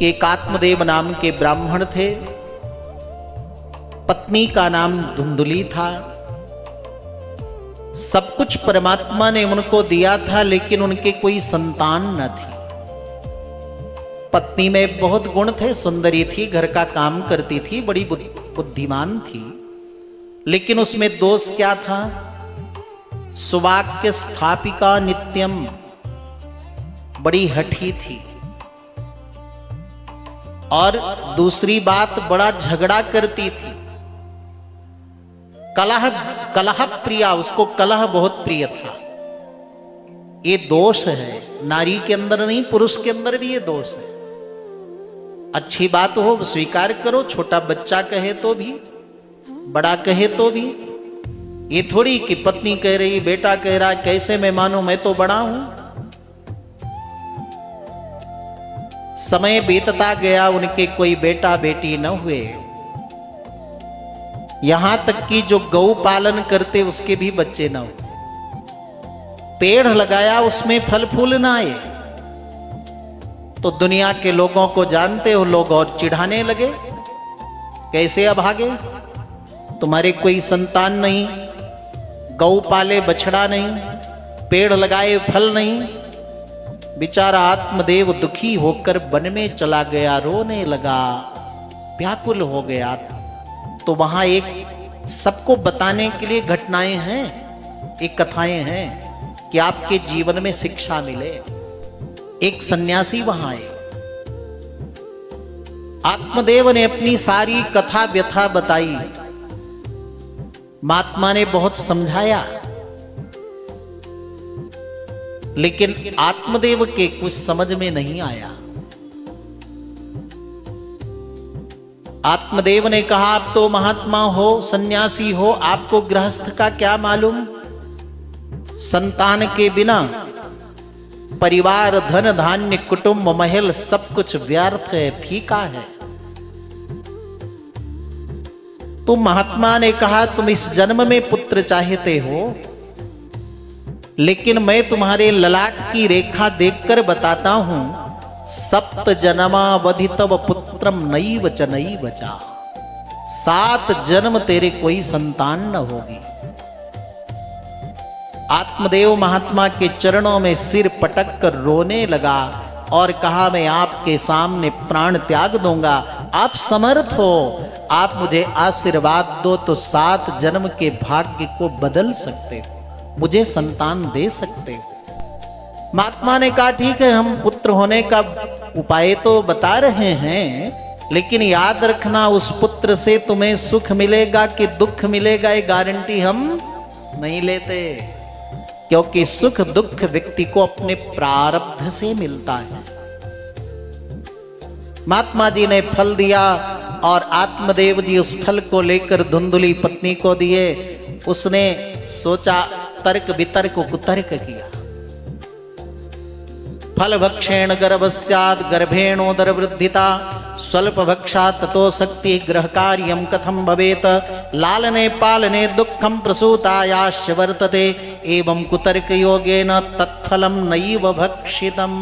कि एक आत्मदेव नाम के ब्राह्मण थे, पत्नी का नाम धुंधुली था। सब कुछ परमात्मा ने उनको दिया था, लेकिन उनके कोई संतान न थी। पत्नी में बहुत गुण थे, सुंदरी थी, घर का काम करती थी, बड़ी बुद्धिमान थी, लेकिन उसमें दोष क्या था? सुवाक्य स्थापिका नित्यम, बड़ी हठी थी। और दूसरी बात, बड़ा झगड़ा करती थी। कलह प्रिया, उसको कलह बहुत प्रिय था। ये दोष है, नारी के अंदर नहीं, पुरुष के अंदर भी ये दोष है। अच्छी बात हो स्वीकार करो, छोटा बच्चा कहे तो भी, बड़ा कहे तो भी। ये थोड़ी कि पत्नी कह रही, बेटा कह रहा, कैसे मैं मानूं, मैं तो बड़ा हूं। समय बीतता गया, उनके कोई बेटा बेटी न हुए। यहां तक कि जो गौ पालन करते उसके भी बच्चे न हुए। पेड़ लगाया, उसमें फल फूल न आए, तो दुनिया के लोगों को जानते हो, लोग और चिढ़ाने लगे, कैसे अभागे, तुम्हारे कोई संतान नहीं, गौ पाले बछड़ा नहीं, पेड़ लगाए फल नहीं। बेचारा आत्मदेव दुखी होकर वन में चला गया, रोने लगा, व्याकुल हो गया। तो वहां एक सबको बताने के लिए घटनाएं हैं, एक कथाएं हैं कि आपके जीवन में शिक्षा मिले। एक सन्यासी वहां आए, आत्मदेव ने अपनी सारी कथा व्यथा बताई। महात्मा ने बहुत समझाया, लेकिन आत्मदेव के कुछ समझ में नहीं आया। आत्मदेव ने कहा, आप तो महात्मा हो, सन्यासी हो, आपको गृहस्थ का क्या मालूम? संतान के बिना परिवार, धन धान्य, कुटुंब, महल सब कुछ व्यर्थ है, फीका है। तो महात्मा ने कहा, तुम इस जन्म में पुत्र चाहते हो, लेकिन मैं तुम्हारे ललाट की रेखा देखकर बताता हूं, सप्त जन्मावधि तव पुत्रम नैव च नैव चा। 7 जन्म तेरे कोई संतान न होगी। आत्मदेव महात्मा के चरणों में सिर पटक कर रोने लगा और कहा, मैं आपके सामने प्राण त्याग दूंगा, आप समर्थ हो, आप मुझे आशीर्वाद दो तो 7 जन्म के भाग्य को बदल सकते हो, मुझे संतान दे सकते हो। महात्मा ने कहा, ठीक है, हम पुत्र होने का उपाय तो बता रहे हैं, लेकिन याद रखना, उस पुत्र से तुम्हें सुख मिलेगा कि दुख मिलेगा, ये गारंटी हम नहीं लेते, क्योंकि सुख दुख व्यक्ति को अपने प्रारब्ध से मिलता है। महात्मा जी ने फल दिया और आत्मदेव जी उस फल को लेकर धुंधुली पत्नी को दिए। उसने सोचा, तर्क वितर्क कुतर्क किया। फल भक्षेण गर्भस्याद गर्भेणोदर वृद्धिता, स्वल्प भक्षा ततो शक्ति ग्रह कार्यम कथम भवेत, लालने पालने दुखम प्रसूतायाश्च वर्तते, एवं कुतर्क योगेन तत्फलम नैव भक्षितम।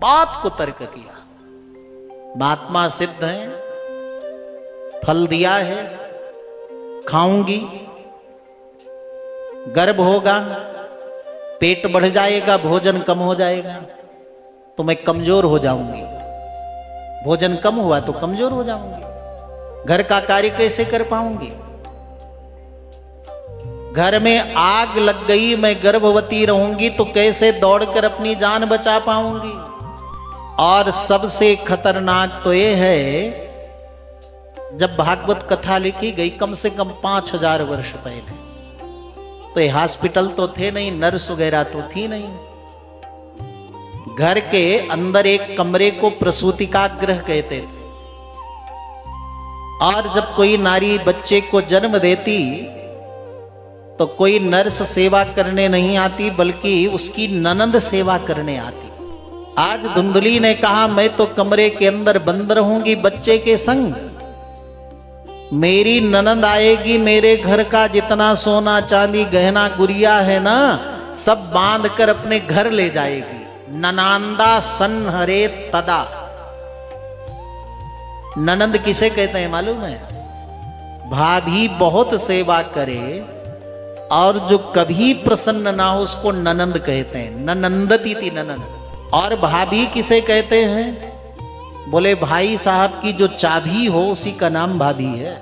बात कुतर्क किया। महात्मा सिद्ध है, फल दिया है, खाऊंगी, गर्भ होगा, पेट बढ़ जाएगा, भोजन कम हो जाएगा तो मैं कमजोर हो जाऊंगी, भोजन कम हुआ तो कमजोर हो जाऊंगी, घर का कार्य कैसे कर पाऊंगी, घर में आग लग गई, मैं गर्भवती रहूंगी तो कैसे दौड़कर अपनी जान बचा पाऊंगी। और सबसे खतरनाक तो ये है, जब भागवत कथा लिखी गई कम से कम 5000 वर्ष पहले, तो ये हॉस्पिटल तो थे नहीं, नर्स वगैरह तो थी नहीं। घर के अंदर एक कमरे को प्रसूतिका गृह कहते थे। और जब कोई नारी बच्चे को जन्म देती तो कोई नर्स सेवा करने नहीं आती, बल्कि उसकी ननंद सेवा करने आती। आज धुंधुली ने कहा, मैं तो कमरे के अंदर बंद रहूंगी बच्चे के संग, मेरी ननंद आएगी, मेरे घर का जितना सोना चांदी गहना गुड़िया है ना, सब बांध कर अपने घर ले जाएगी। ननांदा सन हरे तदा, ननंद किसे कहते हैं मालूम है? भाभी बहुत सेवा करे और जो कभी प्रसन्न ना हो उसको ननंद कहते हैं। ननंदती थी ननंद। और भाभी किसे कहते हैं? बोले भाई साहब की जो चाबी हो उसी का नाम भाभी है।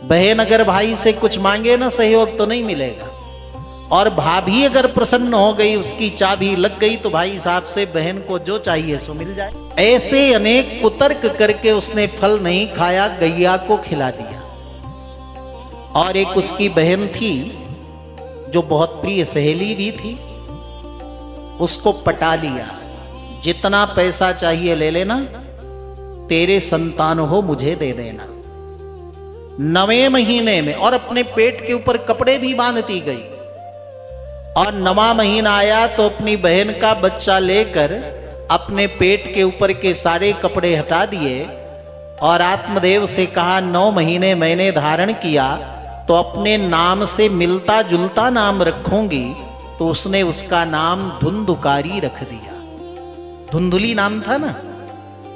बहन अगर भाई से कुछ मांगे ना सहयोग तो नहीं मिलेगा, और भाभी अगर प्रसन्न हो गई, उसकी चाबी लग गई, तो भाई साहब से बहन को जो चाहिए सो मिल जाए। ऐसे अनेक कुतर्क करके उसने फल नहीं खाया, गैया को खिला दिया। और एक उसकी बहन थी जो बहुत प्रिय सहेली भी थी, उसको पटा लिया। जितना पैसा चाहिए ले लेना, तेरे संतान हो मुझे दे देना। 9वें महीने में, और अपने पेट के ऊपर कपड़े भी बांधती गई। और 9वां महीना आया तो अपनी बहन का बच्चा लेकर अपने पेट के ऊपर के सारे कपड़े हटा दिए और आत्मदेव से कहा 9 महीने मैंने धारण किया तो अपने नाम से मिलता जुलता नाम रखूंगी। तो उसने उसका नाम धुंधुकारी रख दिया। धुंधुली नाम था ना,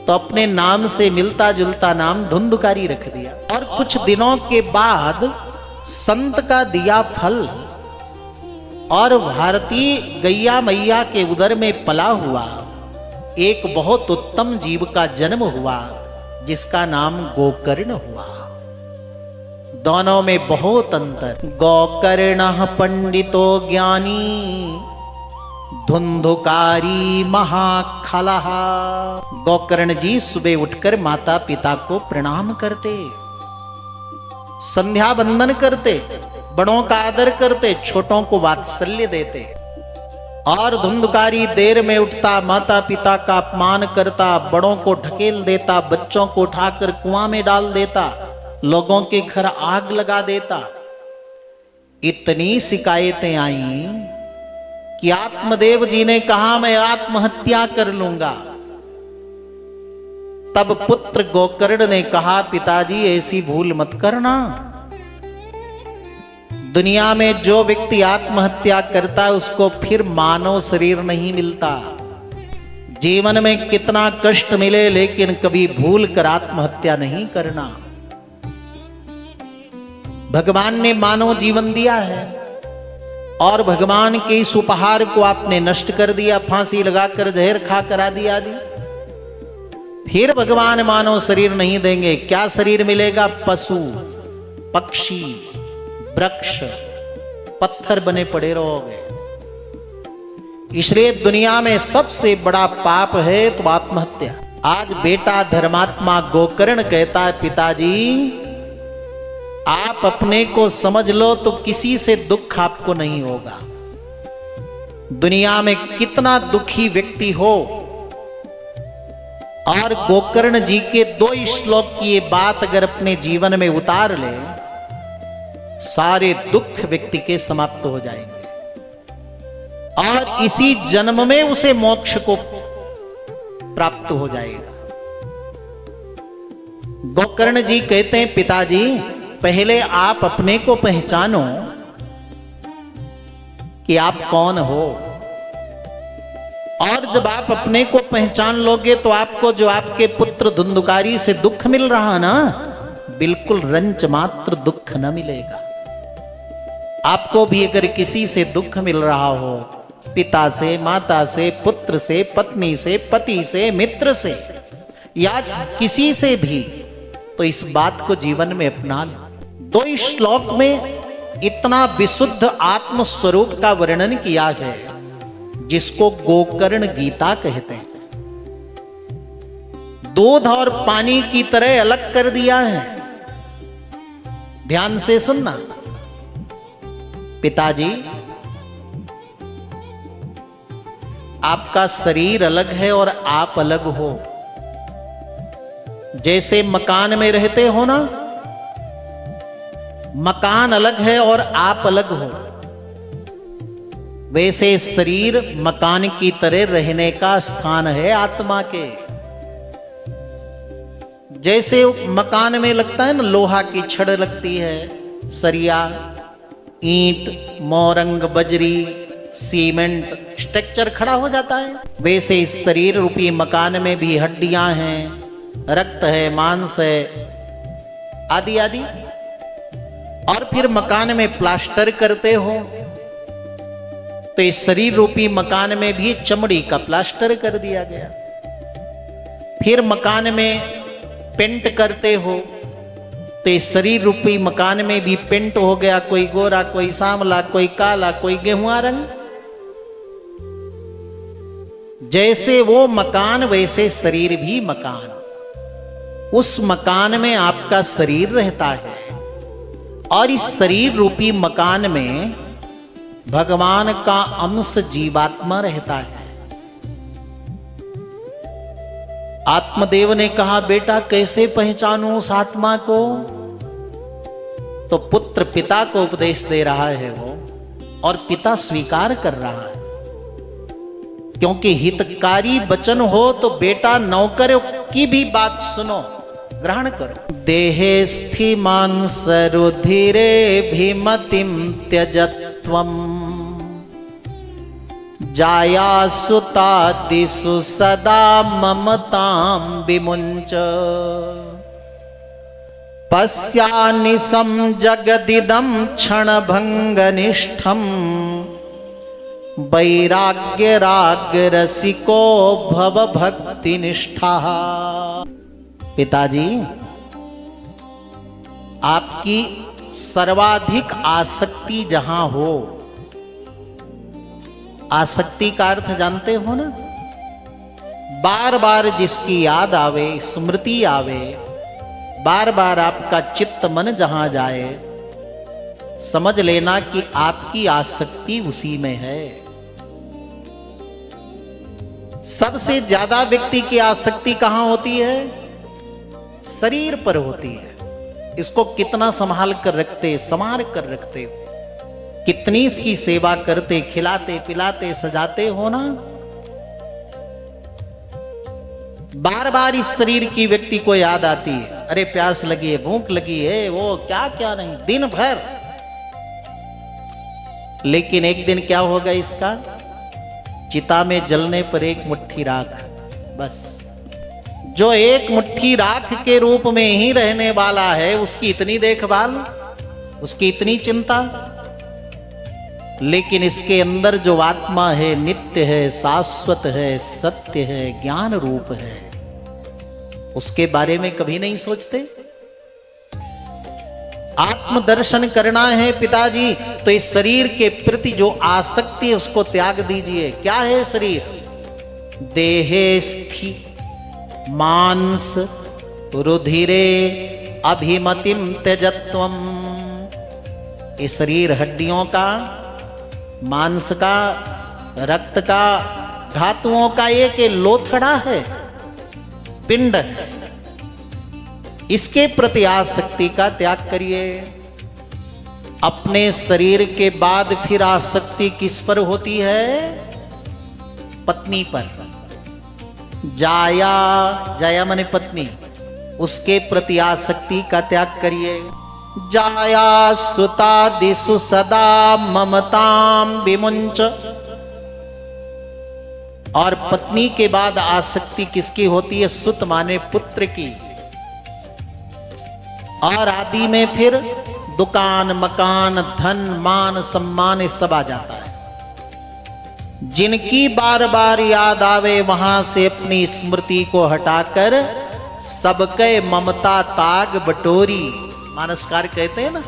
तो अपने नाम से मिलता जुलता नाम धुंधुकारी रख दिया। और कुछ दिनों के बाद संत का दिया फल और भारतीय गैया मैया के उदर में पला हुआ एक बहुत उत्तम जीव का जन्म हुआ, जिसका नाम गोकर्ण हुआ। दोनों में बहुत अंतर। गोकर्ण पंडितो ज्ञानी धुंधुकारी महाखलः। गोकर्ण जी सुबह उठकर माता पिता को प्रणाम करते, संध्या वंदन करते, बड़ों का आदर करते, छोटों को वात्सल्य देते। और धुंधुकारी देर में उठता, माता पिता का अपमान करता, बड़ों को ढकेल देता, बच्चों को उठाकर कुआं में डाल देता, लोगों के घर आग लगा देता। इतनी शिकायतें आई कि आत्मदेव जी ने कहा मैं आत्महत्या कर लूंगा। तब पुत्र गोकर्ण ने कहा पिताजी ऐसी भूल मत करना। दुनिया में जो व्यक्ति आत्महत्या करता है उसको फिर मानव शरीर नहीं मिलता। जीवन में कितना कष्ट मिले लेकिन कभी भूल कर आत्महत्या नहीं करना। भगवान ने मानव जीवन दिया है और भगवान के इस उपहार को आपने नष्ट कर दिया, फांसी लगाकर जहर खाकर आदि आदि। फिर भगवान मानव शरीर नहीं देंगे। क्या शरीर मिलेगा? पशु, पक्षी, वृक्ष, पत्थर बने पड़े रहोगे। इसलिए दुनिया में सबसे बड़ा पाप है तो आत्महत्या। आज बेटा धर्मात्मा गोकर्ण कहता है पिताजी आप अपने को समझ लो तो किसी से दुख आपको नहीं होगा। दुनिया में कितना दुखी व्यक्ति हो, और गोकर्ण जी के 2 श्लोक की ये बात अगर अपने जीवन में उतार ले, सारे दुख व्यक्ति के समाप्त हो जाएंगे और इसी जन्म में उसे मोक्ष को प्राप्त हो जाएगा। गोकर्ण जी कहते हैं पिताजी पहले आप अपने को पहचानो कि आप कौन हो, और जब आप अपने को पहचान लोगे तो आपको जो आपके पुत्र धुंधुकारी से दुख मिल रहा ना, बिल्कुल रंच मात्र दुख न मिलेगा। आपको भी अगर किसी से दुख मिल रहा हो, पिता से, माता से, पुत्र से, पत्नी से, पति से, मित्र से या किसी से भी, तो इस बात को जीवन में अपना लो। 2 श्लोक में इतना विशुद्ध आत्म स्वरूप का वर्णन किया है जिसको गोकर्ण गीता कहते हैं। दूध और पानी की तरह अलग कर दिया है। ध्यान से सुनना पिताजी, आपका शरीर अलग है और आप अलग हो। जैसे मकान में रहते हो ना, मकान अलग है और आप अलग हो, वैसे शरीर मकान की तरह रहने का स्थान है आत्मा के। जैसे मकान में लगता है ना, लोहा की छड़ लगती है, सरिया, ईंट, मोरंग, बजरी, सीमेंट, स्ट्रक्चर खड़ा हो जाता है, वैसे इस शरीर रूपी मकान में भी हड्डियां हैं, रक्त है, मांस है, आदि आदि। और फिर मकान में प्लास्टर करते हो तो इस शरीर रूपी मकान में भी चमड़ी का प्लास्टर कर दिया गया। फिर मकान में पेंट करते हो तो इस शरीर रूपी मकान में भी पेंट हो गया, कोई गोरा, कोई सांवला, कोई काला, कोई गेहुआ रंग। जैसे वो मकान वैसे शरीर भी मकान। उस मकान में आपका शरीर रहता है और इस शरीर रूपी मकान में भगवान का अंश जीवात्मा रहता है। आत्मदेव ने कहा, बेटा कैसे पहचानूं उस आत्मा को? तो पुत्र पिता को उपदेश दे रहा है वो, और पिता स्वीकार कर रहा है। क्योंकि हितकारी वचन हो तो बेटा नौकर की भी बात सुनो, ग्रहण करो। देहे स्थि मांस रुधिरे भीमतिम त्यजत्वम जाया सुतादिषु सदा ममतां विमुञ्च पश्यानिशं जगदिदं क्षणभङ्गनिष्ठं वैराग्यरागरसिको भव भक्तिनिष्ठः। पिताजी, आपकी सर्वाधिक आसक्ति जहां हो, आसक्ति का अर्थ जानते हो ना? बार बार जिसकी याद आवे, स्मृति आवे, बार बार आपका चित्त मन जहां जाए, समझ लेना कि आपकी आसक्ति उसी में है। सबसे ज्यादा व्यक्ति की आसक्ति कहां होती है? शरीर पर होती है। इसको कितना संभाल कर रखते, संवार कर रखते हो, कितनी इसकी सेवा करते, खिलाते पिलाते सजाते हो ना। बार बार इस शरीर की व्यक्ति को याद आती है, अरे प्यास लगी है, भूख लगी है, वो क्या क्या नहीं, दिन भर। लेकिन एक दिन क्या होगा इसका? चिता में जलने पर एक मुट्ठी राख, बस। जो एक मुट्ठी राख के रूप में ही रहने वाला है, उसकी इतनी देखभाल, उसकी इतनी चिंता। लेकिन इसके अंदर जो आत्मा है, नित्य है, शाश्वत है, सत्य है, ज्ञान रूप है, उसके बारे में कभी नहीं सोचते। आत्मदर्शन करना है पिताजी, तो इस शरीर के प्रति जो आसक्ति है उसको त्याग दीजिए। क्या है शरीर? देहे स्थि मांस रुधिरे अभिमतिम त्यजत्वम। ये शरीर हड्डियों का, मांस का, रक्त का, धातुओं का एक लोथड़ा है, पिंड है। इसके प्रति आसक्ति का त्याग करिए। अपने शरीर के बाद फिर आसक्ति किस पर होती है? पत्नी पर। जाया, जाया माने पत्नी, उसके प्रति आसक्ति का त्याग करिए। जाया सुतादिषु सदा ममतां विमुञ्च। और पत्नी के बाद आसक्ति किसकी होती है? सुत माने पुत्र की। और आदि में फिर दुकान, मकान, धन, मान, सम्मान, ये सब आ जाता है। जिनकी बार बार याद आवे, वहां से अपनी स्मृति को हटाकर सबके ममता ताग बटोरी। मानसकार कहते हैं ना,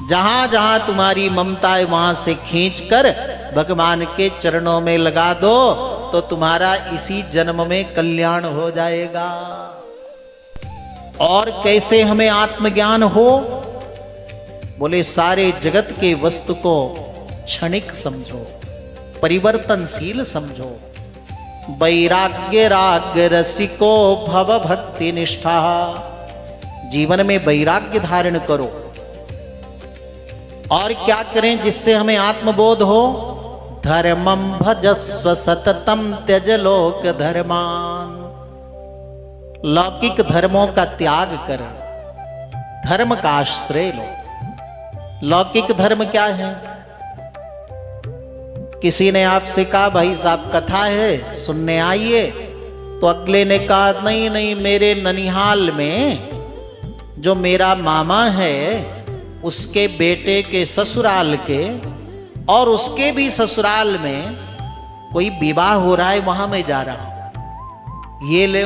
जहां जहां तुम्हारी ममता है वहां से खींचकर भगवान के चरणों में लगा दो, तो तुम्हारा इसी जन्म में कल्याण हो जाएगा। और कैसे हमें आत्मज्ञान हो? बोले सारे जगत के वस्तु को क्षणिक समझो, परिवर्तनशील समझो। वैराग्य राग रसिको भव भक्ति निष्ठा। जीवन में वैराग्य धारण करो। और क्या करें जिससे हमें आत्मबोध हो? धर्मं भजस्व सततम त्यज लोक धर्मान। लौकिक धर्मों का त्याग कर धर्म का आश्रय लो। लौकिक धर्म क्या है? किसी ने आपसे कहा, भाई साहब कथा है सुनने आइए, तो अगले ने कहा नहीं नहीं, मेरे ननिहाल में जो मेरा मामा है उसके बेटे के ससुराल के और उसके भी ससुराल में कोई विवाह हो रहा है, वहां मैं जा रहा हूं। ये ले,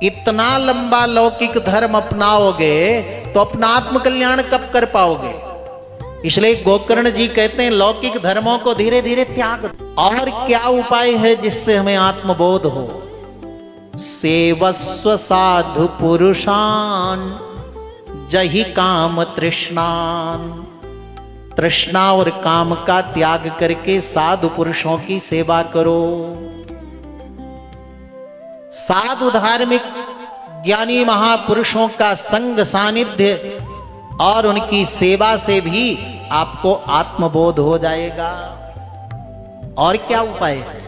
इतना लंबा लौकिक धर्म अपनाओगे तो अपना आत्मकल्याण कब कर पाओगे? इसलिए गोकर्ण जी कहते हैं लौकिक धर्मों को धीरे धीरे त्याग दो। और क्या उपाय है जिससे हमें आत्मबोध हो? सेवस्व साधु पुरुषान जहि काम तृष्णान। तृष्णा और काम का त्याग करके साधु पुरुषों की सेवा करो। साधु धार्मिक ज्ञानी महापुरुषों का संग सानिध्य और उनकी सेवा से भी आपको आत्मबोध हो जाएगा। और क्या उपाय है?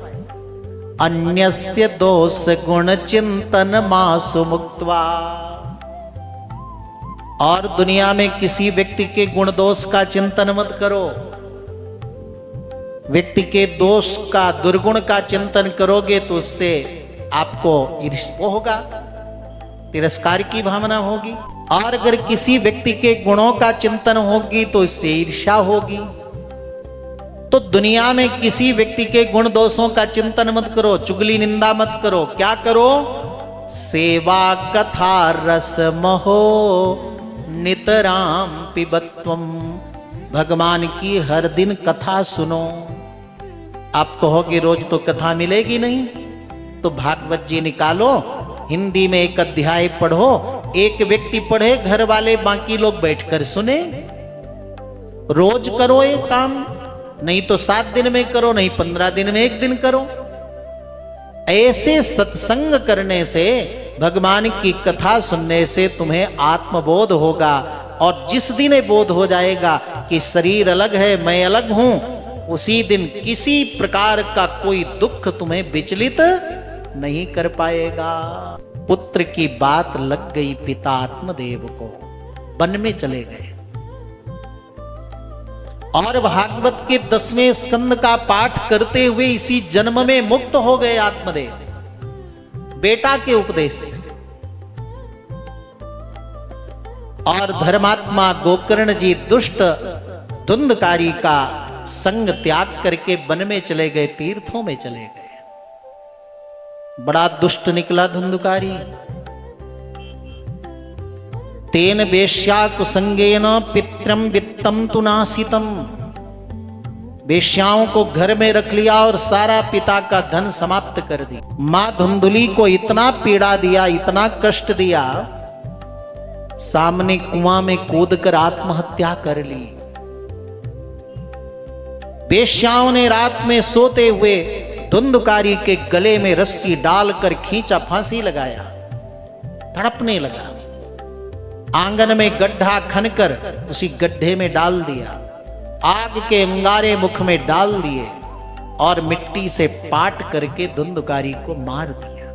अन्यस्य दोष गुण चिंतन मासु मुक्त्वा। और दुनिया में किसी व्यक्ति के गुण दोष का चिंतन मत करो। व्यक्ति के दोष का, दुर्गुण का चिंतन करोगे तो उससे आपको ईर्ष्या होगा, तिरस्कार की भावना होगी। और अगर किसी व्यक्ति के गुणों का चिंतन होगी तो इससे ईर्ष्या होगी। तो दुनिया में किसी व्यक्ति के गुण दोषों का चिंतन मत करो, चुगली निंदा मत करो। क्या करो? सेवा कथा रस महो नितराम पिबत्वम। भगवान की हर दिन कथा सुनो। आप कहोगे रोज तो कथा मिलेगी नहीं, तो भागवत जी निकालो, हिंदी में एक अध्याय पढ़ो। एक व्यक्ति पढ़े, घर वाले बाकी लोग बैठकर सुने। रोज करो ये काम, नहीं तो 7 दिन में करो, नहीं 15 दिन में 1 दिन करो। ऐसे सत्संग करने से, भगवान की कथा सुनने से तुम्हें आत्मबोध होगा। और जिस दिन ये बोध हो जाएगा कि शरीर अलग है, मैं अलग हूं, उसी दिन किसी प्रकार का कोई दुख तुम्हें विचलित नहीं कर पाएगा। पुत्र की बात लग गई पिता आत्मदेव को, वन में चले गए। और भागवत के 10वें स्कंद का पाठ करते हुए इसी जन्म में मुक्त हो गए आत्मदेव, बेटा के उपदेश से। और धर्मात्मा गोकर्ण जी दुष्ट धुंधकारी का संग त्याग करके वन में चले गए, तीर्थों में चले गए। बड़ा दुष्ट निकला धुंधकारी। तेन वेश्या कुसंगेन पित्रम वित्तम तु नासितम। वेश्याओं को घर में रख लिया और सारा पिता का धन समाप्त कर दी। मां धुंधुली को इतना पीड़ा दिया, इतना कष्ट दिया, सामने कुआं में कूदकर आत्महत्या कर ली। वेश्याओं ने रात में सोते हुए धुंधकारी के गले में रस्सी डालकर खींचा, फांसी लगाया, तड़पने लगा। आंगन में गड्ढा खनकर उसी गड्ढे में डाल दिया, आग के अंगारे मुख में डाल दिए और मिट्टी से पाट करके धुंधकारी को मार दिया।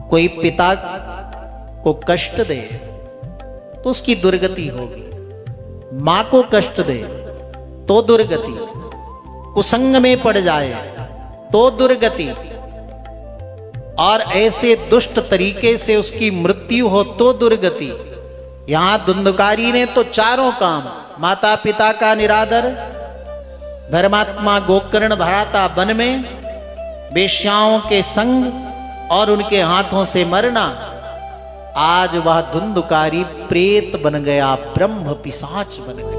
कोई पिता को कष्ट दे तो उसकी दुर्गति होगी, मां को कष्ट दे तो दुर्गति, कुसंग में पड़ जाए तो दुर्गति, और ऐसे दुष्ट तरीके से उसकी मृत्यु हो तो दुर्गति। यहां धुंधकारी ने तो चारों काम, माता पिता का निरादर, धर्मात्मा गोकर्ण भराता वन में, वेश्याओं के संग और उनके हाथों से मरना, आज वह धुंधकारी प्रेत बन गया, ब्रह्म पिशाच बन गया।